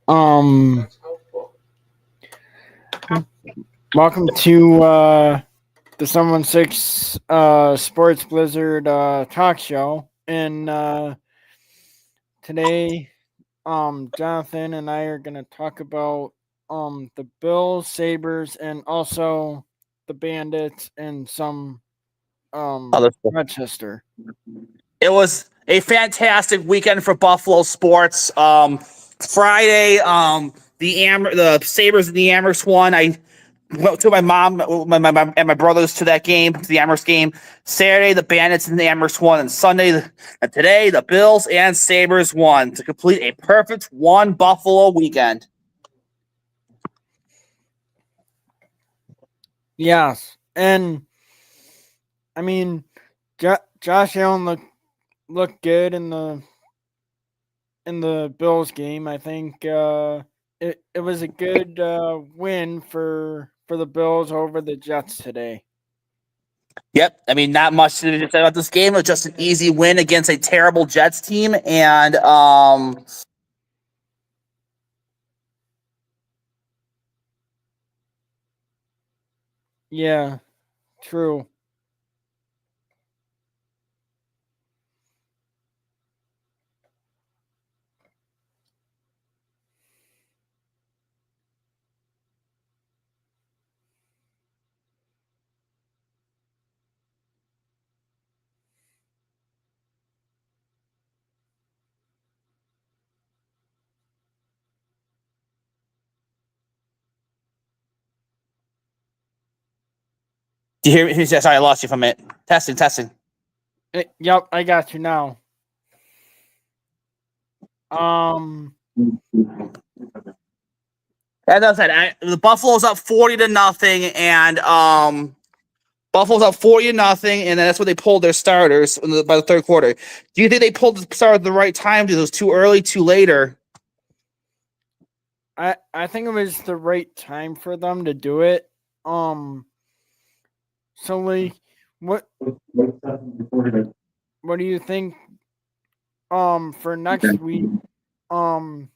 Um, Welcome to the Someone Six Sports Blizzard talk show. And today, Jonathan and I are gonna talk about the Bills, Sabres, and also the Bandits and some Other stuff. Rochester. It was a fantastic weekend for Buffalo sports. Friday, the Sabres and the Amherst won. I went to my mom and my brothers to that game, to the Amherst game. Saturday, the Bandits and the Amherst won, and Sunday and today, the Bills and Sabres won to complete a perfect one Buffalo weekend. Yes, and I mean, Josh Allen looked good in the Bills game. I think it was a good win for the Bills over the Jets today. Yep. I mean, not much to say about this game. It was just an easy win against a terrible Jets team. And Yeah, true. do you hear me? Sorry, I lost you for a minute. Testing. Yep, I got you now. Um, As I said, the Buffalo's up 40-0, and Buffalo's up 40-0, and that's when they pulled their starters by the third quarter. Do you think they pulled the start at the right time? It was too early, too later? I think it was the right time for them to do it. So like, what what do you think? For next week, do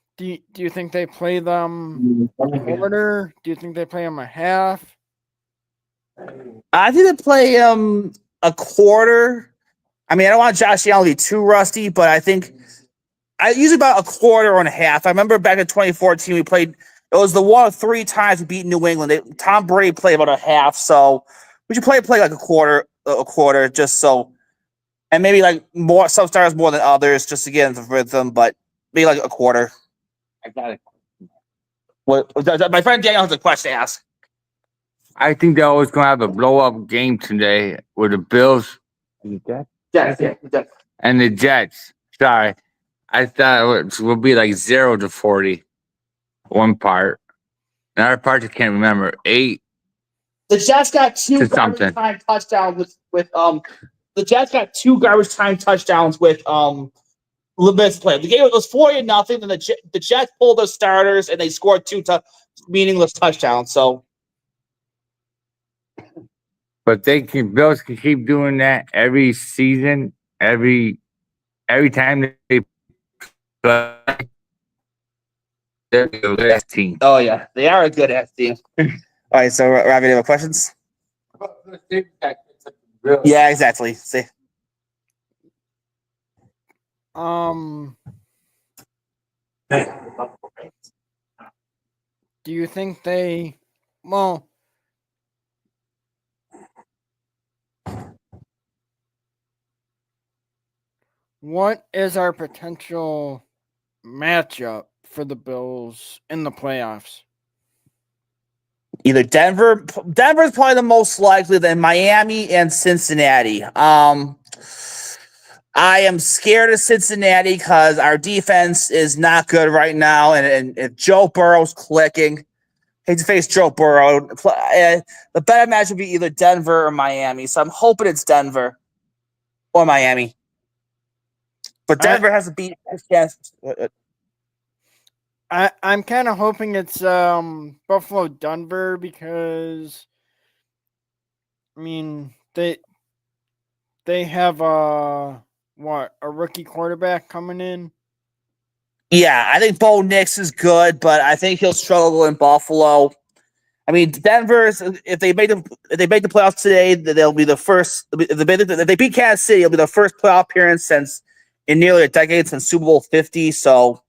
you think they play them a quarter? Do you think they play them a half? I think they play a quarter. I mean, I don't want Josh Allen to be too rusty, but I think I usually about a quarter and a half. I remember back in 2014, we played. It was the one of three times we beat New England. Tom Brady played about a half, so we should play like a quarter, just so, and maybe like more some stars more than others, just to get into the rhythm. But maybe like a quarter. I got it. What my friend Daniel has a question to ask. I think they're always going to have a blow up game today with the Bills Yeah. and the Jets. Sorry. I thought it would be like 0-40, one part. Another part I can't remember. 8 The Jets got two to garbage something. time touchdowns with the Jets got two garbage time touchdowns with little bits of play. The game was 40-0. Then the Jets pulled their starters and they scored two meaningless touchdowns. So, But Bills can keep doing that every season, every time they play. They're the best team. oh yeah, they are a good ass team. All right, so Ravi, any more questions? Yeah, exactly. See, Um, do you think they? Well, what is our potential matchup for the Bills in the playoffs? either Denver's probably the most likely, then Miami and Cincinnati. I am scared of Cincinnati because our defense is not good right now, and if Joe Burrow's clicking, hate to face Joe Burrow. The better match would be either Denver or Miami, so I'm hoping it's Denver or Miami. But Denver has to beat his chance. I'm kind of hoping it's Buffalo Denver because I mean they have a rookie quarterback coming in. Yeah, I think Bo Nix is good, but I think he'll struggle in Buffalo. I mean, Denver's if they make the playoffs today, they'll be the first. If they beat Kansas City, it'll be the first playoff appearance since in nearly a decade since Super Bowl 50. So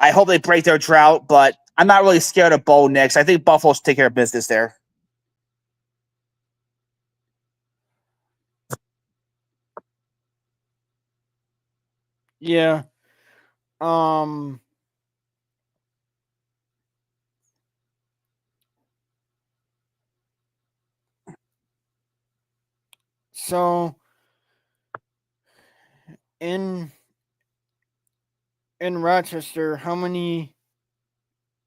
I hope they break their drought, but I'm not really scared of Bo Nix. I think Buffalo should take care of business there. Yeah. Um. So in Rochester, how many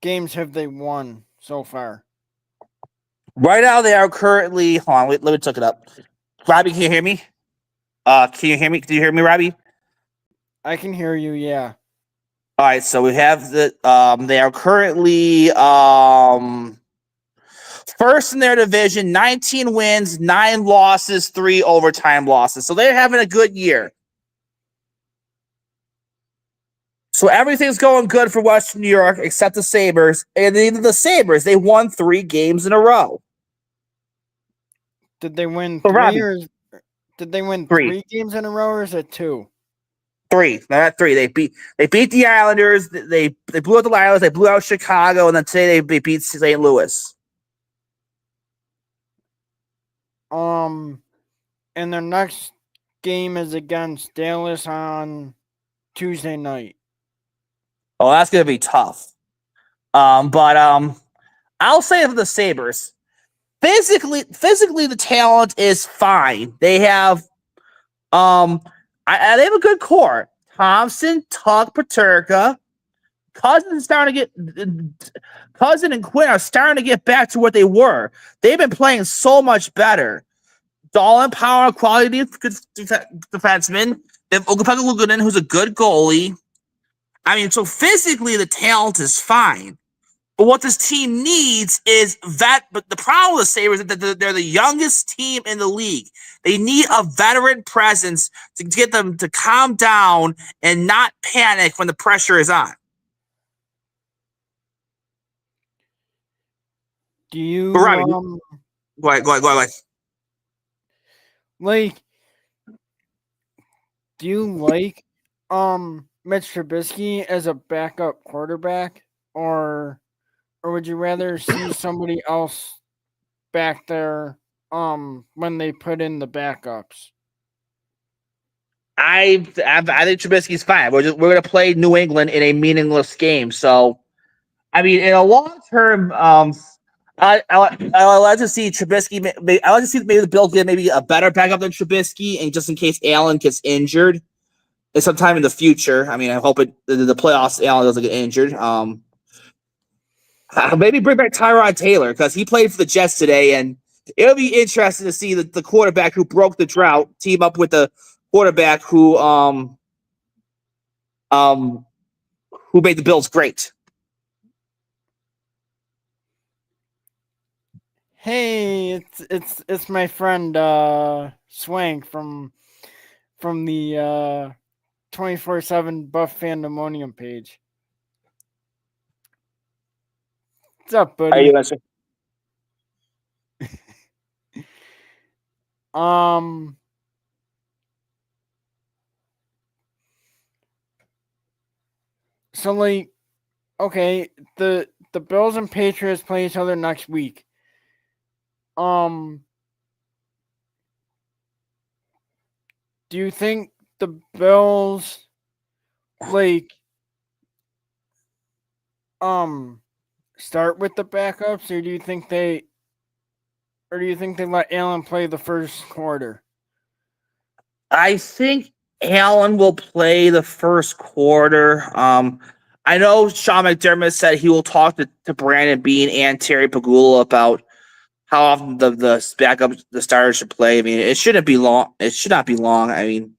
games have they won so far? Right now, they are currently. Hold on, let me look it up. Robbie, can you hear me? Can you hear me? Can you hear me, Robbie? I can hear you. Yeah. All right, so we have the. They are currently first in their division, 19 wins, 9 losses, 3 overtime losses. So they're having a good year. So everything's going good for Western New York except the Sabres. And even the Sabres, they won 3 games in a row. Did they win So, 3 Robbie, or did they win 3. 3 games in a row, or is it 2? 3. No, not 3. They beat the Islanders. They blew out the Islanders. They blew out Chicago, and then today they beat St. Louis. And their next game is against Dallas on Tuesday night. Oh, that's gonna be tough. But I'll say for the Sabres, physically, the talent is fine. They have they have a good core. Thompson, Tuck, Paterka, Cousin and Quinn are starting to get back to what they were. They've been playing so much better. Dolan Power, quality defenseman. They have Ogapeka Lugunin, who's a good goalie. I mean, so physically the talent is fine. But what this team needs is vet. But the problem with the Sabres is that they're the youngest team in the league. They need a veteran presence to get them to calm down and not panic when the pressure is on. Do you Go ahead. like? Do you like Mitch Trubisky as a backup quarterback, or would you rather see somebody else back there when they put in the backups? I think Trubisky's fine. We're gonna play New England in a meaningless game. So, I mean, in a long term, I like to see Trubisky. I like to see maybe the Bills get maybe a better backup than Trubisky, and just in case Allen gets injured, sometime in the future. I mean, I hope the playoffs Allen doesn't get injured. Maybe bring back Tyrod Taylor because he played for the Jets today, and it'll be interesting to see the quarterback who broke the drought team up with the quarterback who made the Bills great. Hey, it's my friend Swank from the 24/7 Buff Fandemonium page. What's up, Are you buddy? answering? So like, okay, the Bills and Patriots play each other next week. Do you think the Bills like start with the backups, or do you think they let Allen play the first quarter? I think Allen will play the first quarter. I know Sean McDermott said he will talk to Brandon Beane and Terry Pagula about how often the backup the starters should play. I mean, it shouldn't be long. It should not be long. I mean,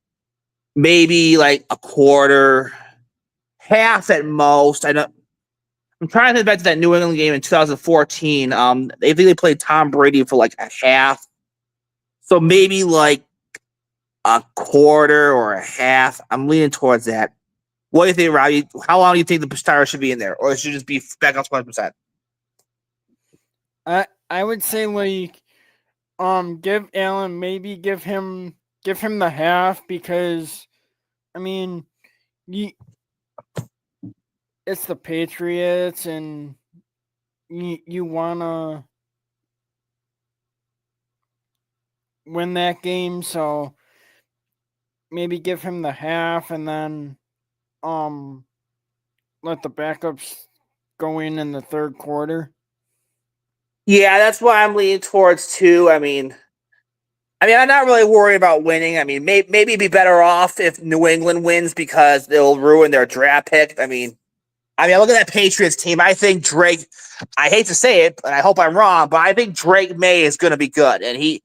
maybe like a quarter, half at most. I know. I'm trying to think back to that New England game in 2014. They think they played Tom Brady for like a half, so maybe like a quarter or a half. I'm leaning towards that. What do you think, Robbie? How long do you think the starter should be in there, or it should just be back up 20%? I would say like give Allen give him the half because I mean it's the Patriots and you wanna win that game, so maybe give him the half and then let the backups go in the third quarter. Yeah, that's what I'm leaning towards too. I mean, I'm not really worried about winning. I mean, maybe it'd be better off if New England wins because they'll ruin their draft pick. I mean, look at that Patriots team. I think Drake. I hate to say it, but I hope I'm wrong. But I think Drake May is going to be good, and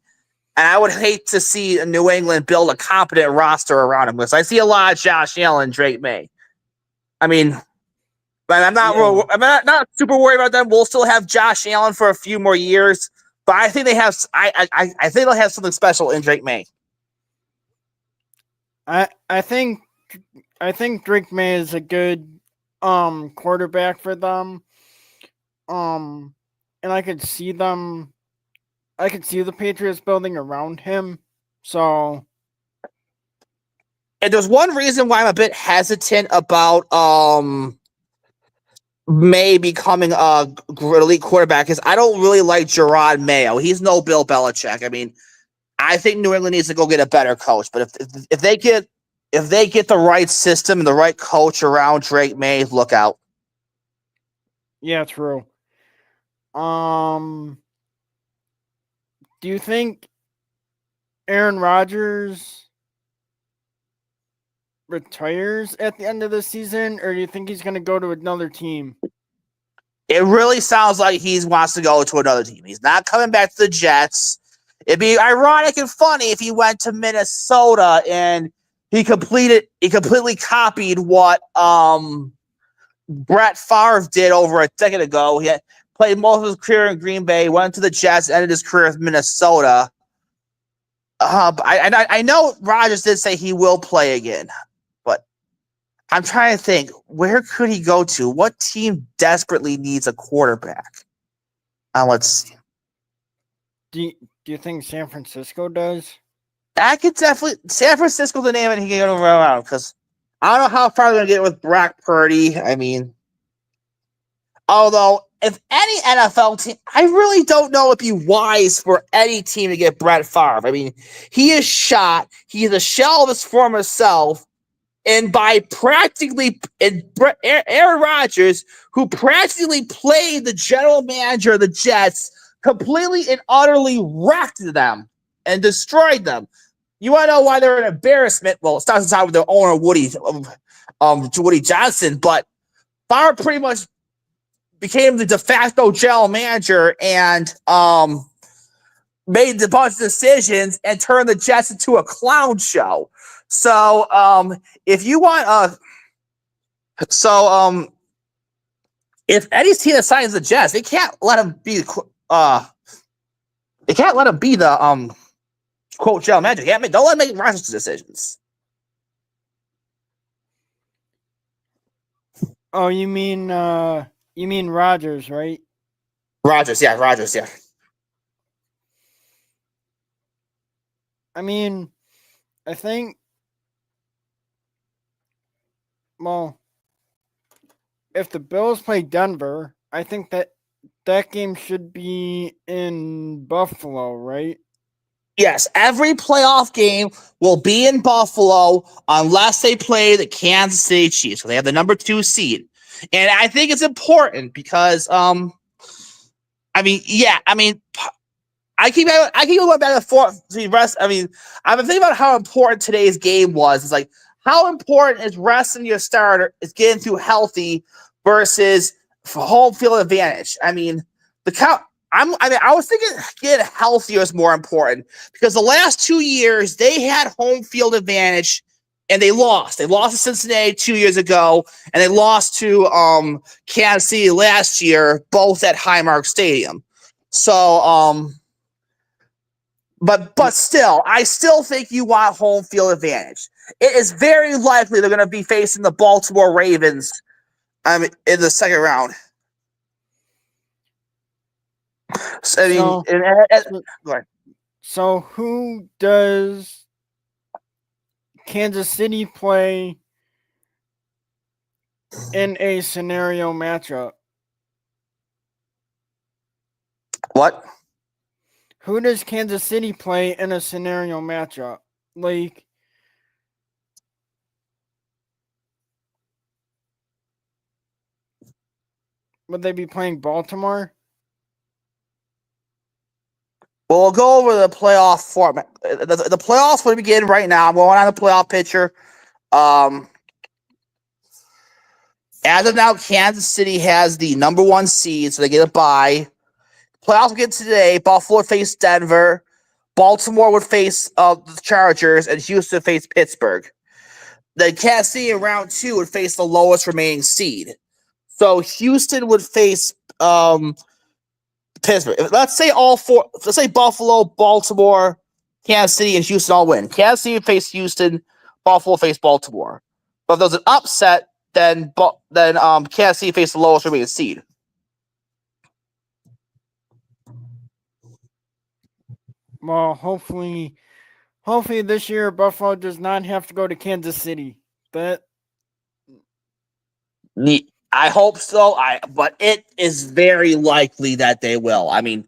I would hate to see New England build a competent roster around him because I see a lot of Josh Allen, Drake May. I mean, but I'm not super worried about them. We'll still have Josh Allen for a few more years, but I think they have. I think they'll have something special in Drake May. I think Drake May is a good quarterback for them. And I could see the Patriots building around him. So, and there's one reason why I'm a bit hesitant about May becoming a elite quarterback is I don't really like Gerard Mayo. He's no Bill Belichick. I mean, I think New England needs to go get a better coach. But if they get the right system and the right coach around Drake May, look out. Yeah, true. Do you think Aaron Rodgers retires at the end of the season, or do you think he's going to go to another team? It really sounds like he wants to go to another team. He's not coming back to the Jets. It'd be ironic and funny if he went to Minnesota and he completely copied what Brett Favre did over a decade ago. He had played most of his career in Green Bay, went to the Jets, ended his career in Minnesota. I know Rodgers did say he will play again, but I'm trying to think, where could he go to? What team desperately needs a quarterback? Let's see. Do you think San Francisco does? I could definitely San Francisco the name, and he can go around because I don't know how far they're gonna get with Brock Purdy. I mean, although if any NFL team, I really don't know it'd be wise for any team to get Brett Favre. I mean, he is shot. He is a shell of his former self. And by Aaron Rodgers, who practically played the general manager of the Jets, completely and utterly wrecked them and destroyed them. You want to know why they're an embarrassment? Well, it starts out with their owner, Woody Johnson, but Favre pretty much became the de facto general manager and made a bunch of decisions and turned the Jets into a clown show. So, if you want, if Eddie's team assigns the Jets, they can't let him be the quote general manager. Don't let him make Rodgers decisions. Oh, you mean Rodgers, right? Rodgers, yeah. I mean, I think, well, if the Bills play Denver, I think that game should be in Buffalo, right? Yes, every playoff game will be in Buffalo unless they play the Kansas City Chiefs. So they have the number 2 seed. And I think it's important because, I keep going back and forth. I've been thinking about how important today's game was. It's like, how important is resting your starter is getting through healthy versus home field advantage. I mean, I was thinking getting healthier is more important because the last 2 years they had home field advantage and they lost. They lost to Cincinnati 2 years ago, and they lost to Kansas City last year, both at Highmark Stadium. So, but still, I still think you want home field advantage. it is very likely they're going to be facing the Baltimore Ravens in the second round. So, I mean, so who does Kansas City play in a scenario matchup? What? Who does Kansas City play in a scenario matchup? Like, would they be playing Baltimore? Well, we'll go over the playoff format. The playoffs will begin right now. I'm going on the playoff picture. As of now, Kansas City has the number 1 seed, so they get a bye. Playoffs begin today. Buffalo would face Denver. Baltimore would face the Chargers, and Houston would face Pittsburgh. The Kansas City in round 2 would face the lowest remaining seed. So Houston would face Pittsburgh. Let's say Buffalo, Baltimore, Kansas City, and Houston all win. Kansas City would face Houston, Buffalo face Baltimore. But if there's an upset, then Kansas City face the lowest remaining seed. Well, hopefully this year Buffalo does not have to go to Kansas City. I hope so. But it is very likely that they will. I mean,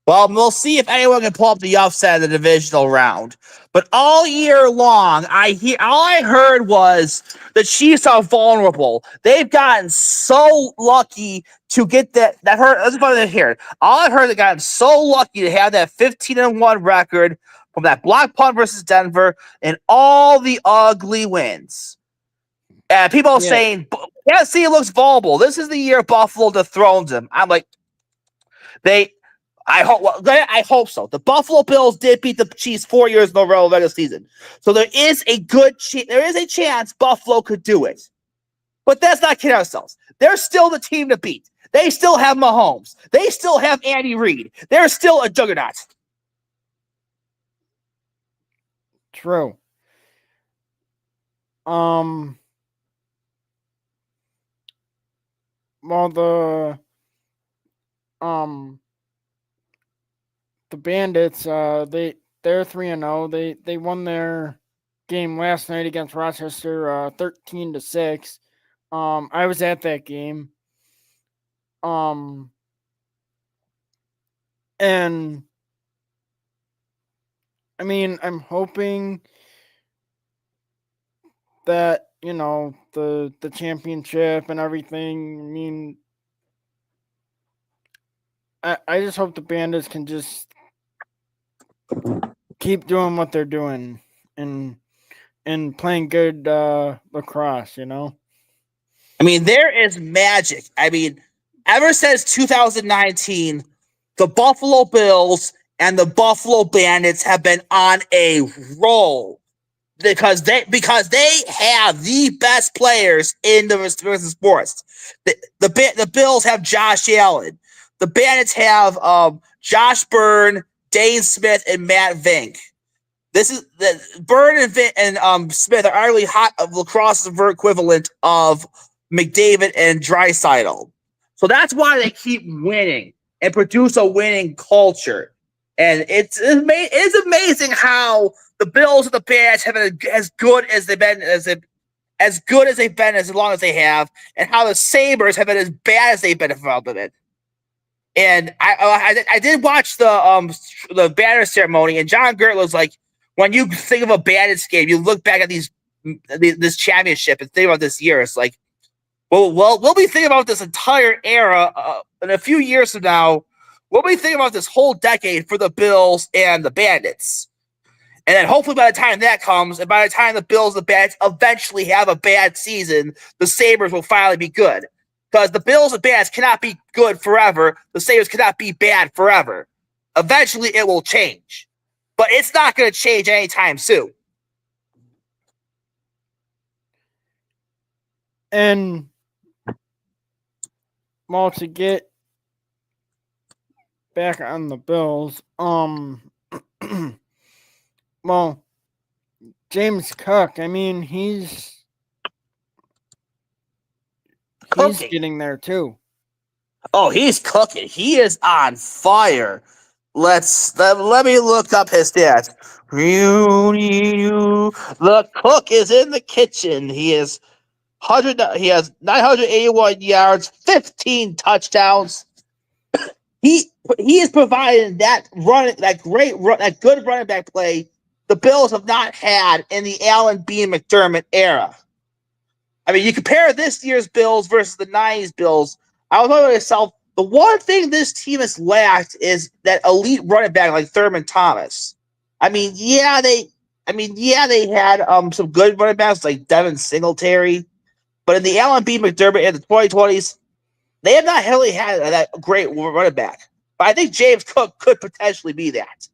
well, we'll see if anyone can pull up the upset in the divisional round. But all year long, all I heard was the Chiefs are vulnerable. They've gotten so lucky to get that hurt. That's funny to hear. All I heard, they gotten so lucky to have that 15-1 record from that block punt versus Denver and all the ugly wins. And people are saying, Kansas City looks vulnerable. This is the year Buffalo dethrones them. I'm like, I hope so. The Buffalo Bills did beat the Chiefs 4 years in a row of the season, so there is a chance Buffalo could do it. But that's not kidding ourselves. They're still the team to beat. They still have Mahomes. They still have Andy Reid. They're still a juggernaut. True. Well, the Bandits, they're 3-0. They won their game last night against Rochester, 13-6. I was at that game. And I mean, I'm hoping that, the championship and everything. I mean, I just hope the Bandits can just keep doing what they're doing and playing good lacrosse, I mean, there is magic. I mean, ever since 2019, the Buffalo Bills and the Buffalo Bandits have been on a roll because they have the best players in the sports. The Bills have Josh Allen. The Bandits have Josh Byrne, Dane Smith, and Matt Vink. This is the Byrne and Smith are arguably hot of lacrosse's equivalent of McDavid and Draisaitl. So that's why they keep winning and produce a winning culture. And it's amazing how the Bills and the Bandits have been as good as they've been as long as they have, and how the Sabres have been as bad as they've been involved in it. And I did watch the banner ceremony, and John Gert was like, when you think of a Bandits game, you look back at this championship and think about this year. It's like, well, we'll be thinking about this entire era in a few years from now. We'll be thinking about this whole decade for the Bills and the Bandits. And then hopefully by the time that comes, and by the time the Bills and the Bandits eventually have a bad season, the Sabres will finally be good. Because the Bills and Bandits cannot be good forever. The Sabres cannot be bad forever. Eventually it will change. But it's not going to change anytime soon. And, well, to get back on the Bills, well, James Cook. I mean, he's Cooking. getting there too. Oh, he's cooking. He is on fire. Let me look up his stats. The cook is in the kitchen. He is 100. He has 981 yards, 15 touchdowns. He is providing that good running back play the Bills have not had in the Allen B. McDermott era. I mean, you compare this year's Bills versus the '90s Bills. I was wondering myself, the one thing this team has lacked is that elite running back like Thurman Thomas. I mean, yeah, they had some good running backs like Devin Singletary, but in the Allen B. McDermott in the 2020s, they have not really had that great running back. But I think James Cook could potentially be that.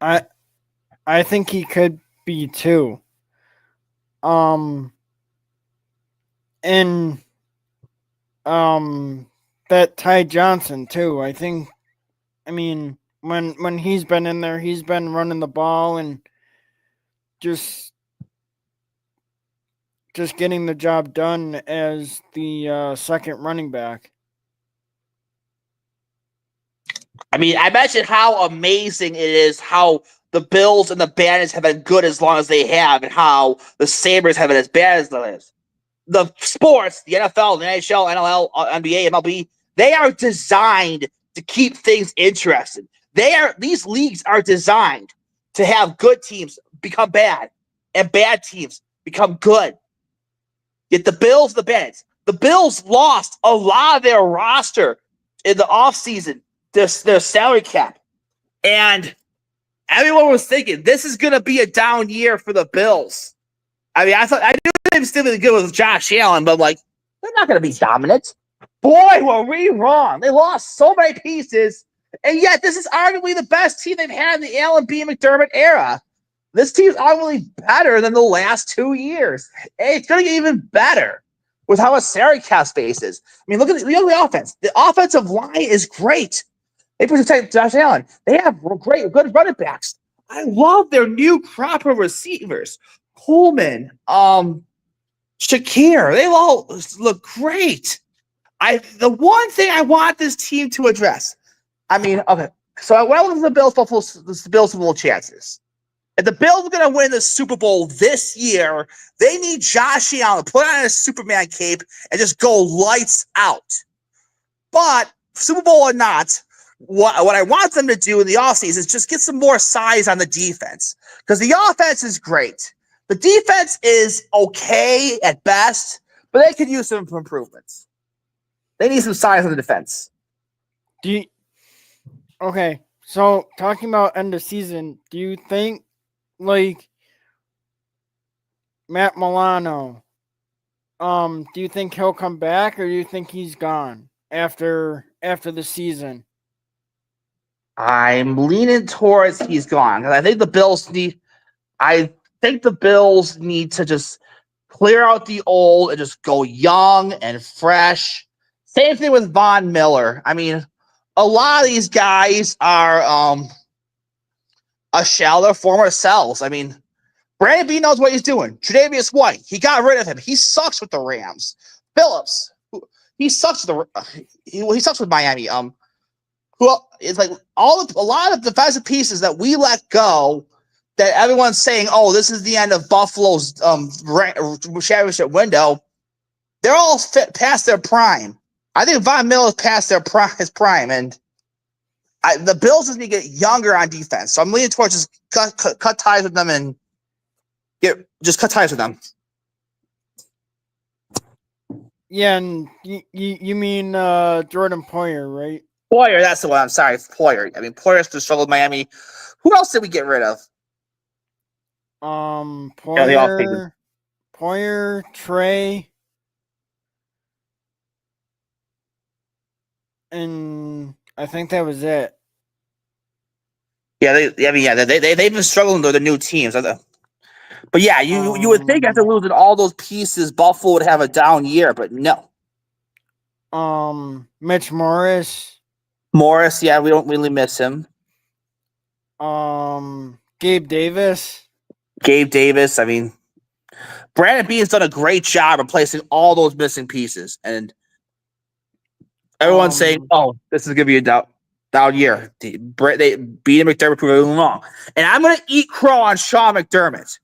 I think he could be too. And that Ty Johnson too. I mean, when he's been in there, he's been running the ball and just getting the job done as the second running back. I mean, I mentioned how amazing it is how the Bills and the Bandits have been good as long as they have, and how the Sabres have been as bad as they is. The sports, the NFL, the NHL, NLL, NBA, MLB, they are designed to keep things interesting. These leagues are designed to have good teams become bad and bad teams become good. Yet the Bills, the Bills lost a lot of their roster in the offseason, their salary cap. And everyone was thinking this is going to be a down year for the Bills. I mean, I knew they were still going to go with Josh Allen, but like, they're not going to be dominant. Boy, were we wrong. They lost so many pieces, and yet this is arguably the best team they've had in the Allen B. McDermott era. This team's arguably better than the last 2 years. And it's going to get even better with how a salary cap space is. I mean, look at the offense. The offensive line is great. They protect Josh Allen. They have good running backs. I love their new crop of receivers. Coleman, Shakir, they all look great. The one thing I want this team to address. I mean, okay, so I went with the Bills Super Bowl chances. If the Bills are going to win the Super Bowl this year, they need Josh Allen to put on a Superman cape and just go lights out. But Super Bowl or not, what I want them to do in the offseason is just get some more size on the defense, because the offense is great. The defense is okay at best, but they could use some improvements. They need some size on the defense. Okay, so talking about end of season, do you think like Matt Milano, do you think he'll come back, or do you think he's gone after the season? I'm leaning towards he's gone, because I think the Bills need to just clear out the old and just go young and fresh. Same thing with Von Miller. I mean, a lot of these guys are a shell of their former selves. I mean, Brandon B knows what he's doing. Tre'Davious White, he got rid of him. He sucks with the Rams. Phillips, he sucks with he sucks with Miami. It's like a lot of defensive pieces that we let go, that everyone's saying, oh, this is the end of Buffalo's championship window. They're all past their prime. I think Von Miller's past his prime, and the Bills just need to get younger on defense. So I'm leaning towards just cut ties with them and cut ties with them. Yeah, and you mean Jordan Poyer, right? Poyer, that's the one. I'm sorry, Poyer. I mean, Poyer's just struggled with Miami. Who else did we get rid of? Poyer, Trey, and I think that was it. Yeah, they've been struggling with the new teams. But yeah, you would think after losing all those pieces, Buffalo would have a down year, but no. Mitch Morris. Yeah, we don't really miss him. Gabe Davis. Gabe Davis. I mean, Brandon Bean's done a great job replacing all those missing pieces, and everyone's saying, Um, "Oh, this is gonna be a down year." They Bean and McDermott proved everyone wrong, and I'm gonna eat crow on Sean McDermott.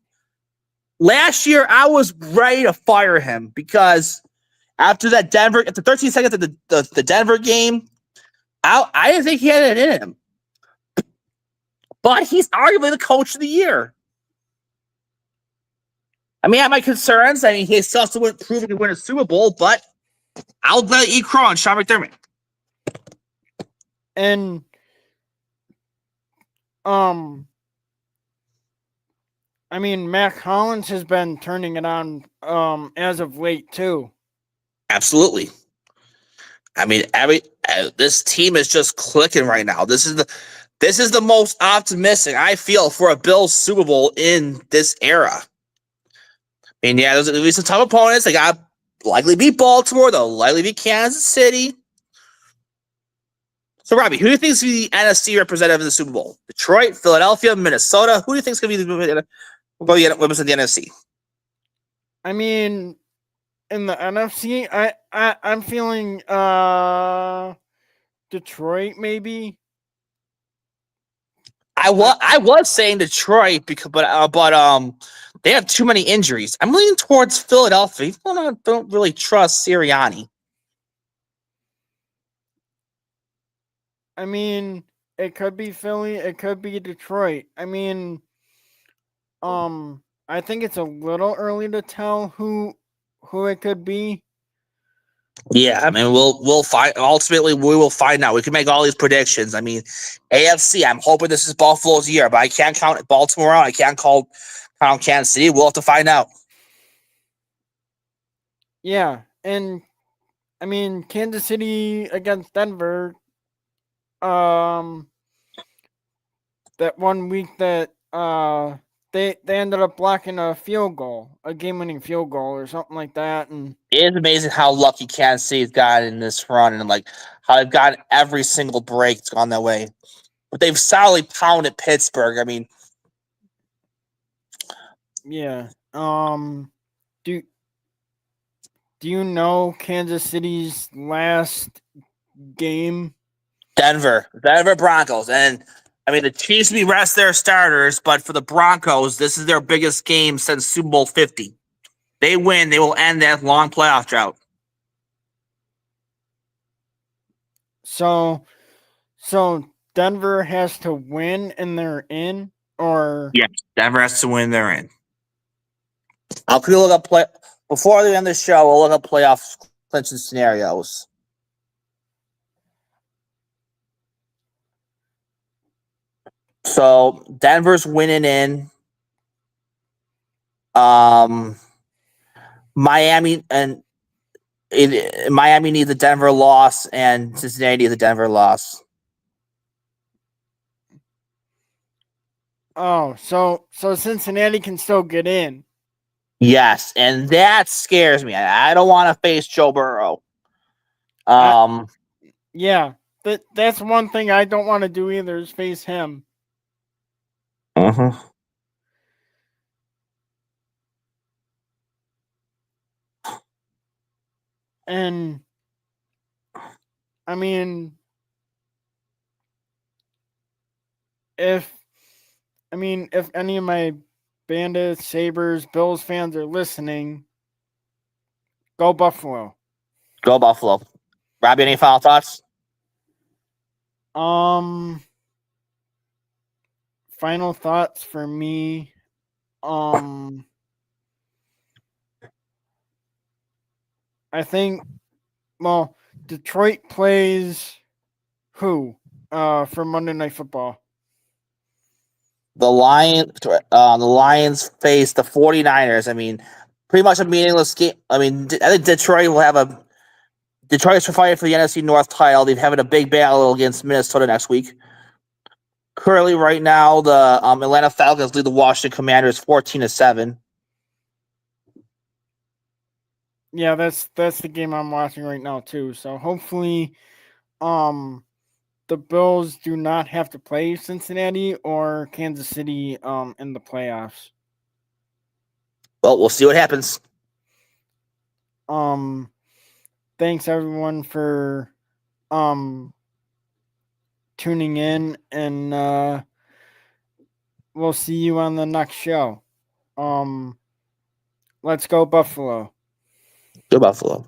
Last year, I was ready to fire him because after 13 seconds of the Denver game, I didn't think he had it in him. But he's arguably the coach of the year. I mean, I have my concerns. I mean, he still to prove he can win a Super Bowl, but I'll let eat crow on Sean McDermott. and I mean, Mac Hollins has been turning it on as of late too. Absolutely. I mean, this team is just clicking right now. This is the most optimistic I feel for a Bills Super Bowl in this era. And yeah, there's gonna be some tough opponents. They got likely beat Baltimore. They'll likely beat Kansas City. So, Robbie, who do you think is going to be the NFC representative in the Super Bowl? Detroit, Philadelphia, Minnesota. Who do you think is going to be the represent the NFC? I mean, in the NFC, I'm feeling Detroit maybe. I was saying Detroit but they have too many injuries. I'm leaning towards Philadelphia. I don't really trust Sirianni. I mean, it could be Philly, it could be Detroit. I mean, I think it's a little early to tell who it could be. Yeah, I mean we'll find. Ultimately, we will find out. We can make all these predictions. I mean, AFC. I'm hoping this is Buffalo's year, but I can't count Baltimore out. I can't count Kansas City. We'll have to find out. Yeah, and I mean Kansas City against Denver. Um, that one week that they ended up blocking a field goal, a game-winning field goal or something like that, and It is amazing how lucky Kansas City's gotten in this run, and like how they've gotten every single break that's gone their way. But they've solidly pounded Pittsburgh. I mean, yeah. Do you know Kansas City's last game? Denver Broncos, and I mean the Chiefs may rest their starters, but for the Broncos, this is their biggest game since Super Bowl 50. They win, they will end that long playoff drought. So Denver has to win and they're in, or Yes, Denver has to win, they're in. I'll quickly look up play before the end of the show. We'll look up playoff clinching scenarios. So Denver's winning in. Miami Miami needs a Denver loss, and Cincinnati needs a Denver loss. oh, so Cincinnati can still get in. Yes, and that scares me. I don't want to face Joe Burrow. Yeah, that's one thing I don't want to do either is face him. Uh-huh. And I mean, if any of my Bandits, Sabres, Bills fans are listening, go Buffalo. Go Buffalo. Robbie, any final thoughts? Final thoughts for me. I think Detroit plays who for Monday Night Football? The Lions face the 49ers. I mean, pretty much a meaningless game. I mean, I think Detroit will have Detroit's fighting for the NFC North title. They're having a big battle against Minnesota next week. Currently, right now, the Atlanta Falcons lead the Washington Commanders 14-7. Yeah, that's the game I'm watching right now too. So hopefully, the Bills do not have to play Cincinnati or Kansas City in the playoffs. Well, we'll see what happens. Thanks everyone for tuning in, and we'll see you on the next show. Let's go Buffalo. Go Buffalo.